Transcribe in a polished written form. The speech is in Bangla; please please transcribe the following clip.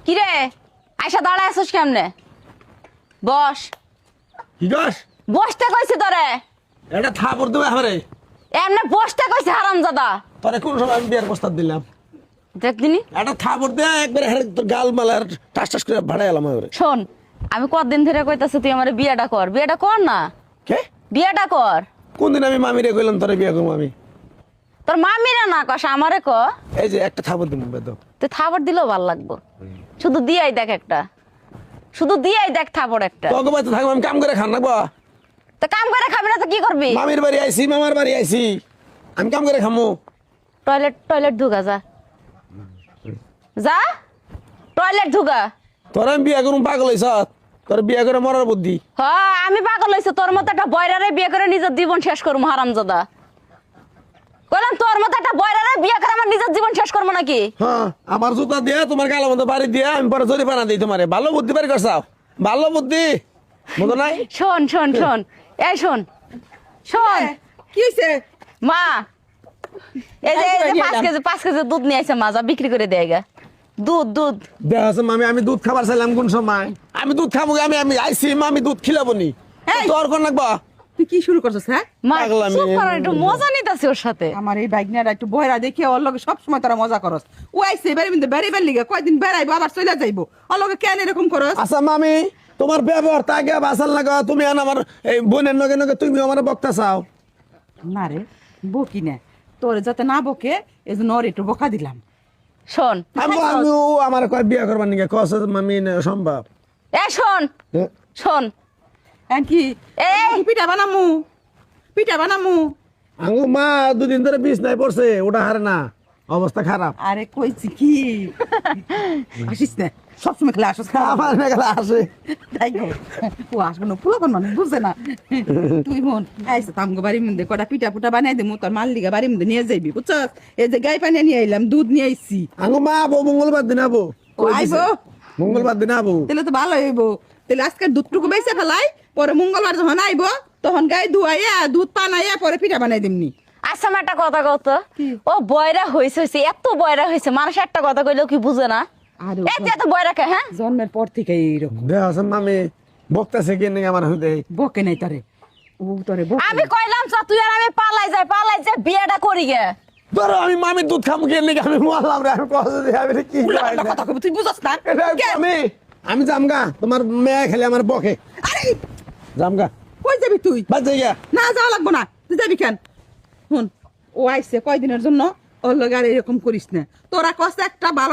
কিরে আইসা দাঁড়ায় আছিস কেমনে? বস। কি গাছ বসতে কইছি তোরে। এটা থাপড় দেবে আমারে। এমনে বসতে কইছি হারামজাদা। তোরে কোন সময় আমি বিয়ার প্রস্তাব দিলাম? দেখ দিনি। এটা থাপড় দে একবারে তোর গাল মালার টাস টাস করে ভাড়াই এলাম আমারে। শোন, আমি কতদিন ধরে কইতাছি তুই আমার বিয়েটা কর। বিয়েটা কর না। কে? বিয়েটা কর। কোন দিন আমি মামিরে কইলাম তোরে বিয়া করবো আমি? তোর মামিরা না কস আমারে ক। এই যে একটা থাপড় দিন বেদ। তুই থাপড় দিলেও ভাল লাগবো। শুধু দিয়াই দেখ একটা। শুধু দিয়াই দেখ থাপড় একটা। তোকে বাড়িতে থাকবো আমি কাম করে খান রাখবো। তো কাম করে খাবি না তো কি করবি? মামির বাড়ি আইছি মামার বাড়ি আইছি আমি কাম করে খামু। টয়লেট টয়লেট ঢুকা যা। যা টয়লেট ঢুকা। তোরা আমি বিয়া করুম পাগল হইছ। তোর বিয়া করে মরার বুদ্ধি। হ্যাঁ আমি পাগল হইছি তোর মতো একটা বয়রারে বিয়ে করে নিজের জীবন শেষ করবো হারামজাদা। কইলাম তোর মতো একটা বয়রারে বিয়ে করে আমার নিজের জীবন শেষ করবো নাকি? হ্যাঁ আমার জুতা দিয়ে তোমার গালের মধ্যে বাড়ি দিয়ে আমি পরে জরিমানা দিই তোমারে। ভালো বুদ্ধি বাড়ি করছাও। ভালো বুদ্ধি বুঝো নাই? শোন শোন শোন এই শোন শোন কি হইছে? মা এই যে 5 কেজি দুধ নিয়ে আইছে মা, যা বিক্রি করে দেয় গা। দুধ দুধ দেখ আছে মামি আমি দুধ খাবার চাইলাম কোন সময়? আমি দুধ খাবো আমি আমি আইছি মামি দুধ খিলাবো নি। এই! তোর কোন লাগবা? তুই কি শুরু করছিস? হ্যাঁ, মা পাগলামি। চুপ কর, একটু মজা নিতেছি ওর সাথে। আমার এই বাইকনারা একটু বয়রা দেখে ওর লগে সবসময় তোরা মজা করস। ও আইছে বেড়ে কিন্তু বেড়ে লিগে কয়দিন বেড়াইবো আবার চলে যাইবো। ওর লগে কেন এরকম করস? আচ্ছা মামি তোমার ব্যবহার তাকে বাসার লাগা তুমি আন আমার এই বোনের নগে নগে তুমি আমার বক্তা চাও। না রে, বকি না, তোরে যাতে না বকে এই জন্য ওর একটু বকা দিলাম। শোন আমি আমি ও আমার কয় বিয়া করবার নিকে কস মামি না সম্ভব। এ শোন শোন কি এই! পিঠা বানামু, পিঠা বানামু। আঙ্গু মা দুদিন ধরে বিষ নাই পড়ছে ওটা হারে না অবস্থা খারাপ। আরে কইছি কি আসিস না, সবসময় খেলে আসিস। আমার মেঘলা আসে তাই গো, ও আসবো না, পুলাকন মানুষ বুঝে না। তুই মন আইসা তামগো বাড়ির মধ্যে কটা পিঠা পুটা বানাই দেবো, তোর মাল লিগা বাড়ির মধ্যে নিয়ে যাইবি বুঝছস। এই যে গাই পানি নিয়ে আইলাম, দুধ নিয়ে আইছি। আঙ্গু মা আবো মঙ্গলবার দিন আবো। ও আইবো? মঙ্গলবার দিন আবো। তাহলে তো ভালো হইব। তাহলে আজকের দুধটুকু বেঁচে ফেলাই, পরে মঙ্গলবার যখন আইব তখন গাই ধুয়াইয়া দুধ পানাইয়া পরে পিঠা বানাই দেমনি। আচ্ছা মা একটা কথা কত, কি? ও বয়রা হয়েছে এত বয়রা হয়েছে, মানুষ একটা কথা কইলেও কি বুঝে না? আরে এই তুই এত বয়রা কে? হ্যাঁ জন্মের পর থেকে এইরকম দেখ আছে মামি বক্তাছে কি নাকি আমার হইতে। বকে নাই তোরে, ও তোরে বকে আমি নাই। কইলাম চ তুই আর আমি পালাই যাই বিয়েটা করি গে। ধরো আমি মামির দুধ খাবো কি নাকি আমি মরলাম রে আমি কষ্ট দিয়ে আমি কি উল্টা করাই পাল্টা না। কথা কইবি, তুই বুঝছ না? কে? আমি জামগা তোমার মেয়ে খেলে আমার বকে আরে জামগা কই যাবি তুই? বাজে গিয়া। না যাওয়া লাগবো না, তুই যাবি কেন? শুন, ও আইসে কয়দিনের জন্য, ওর লগে আর এরকম করিস না। তোরা কষ্ট একটা ভালো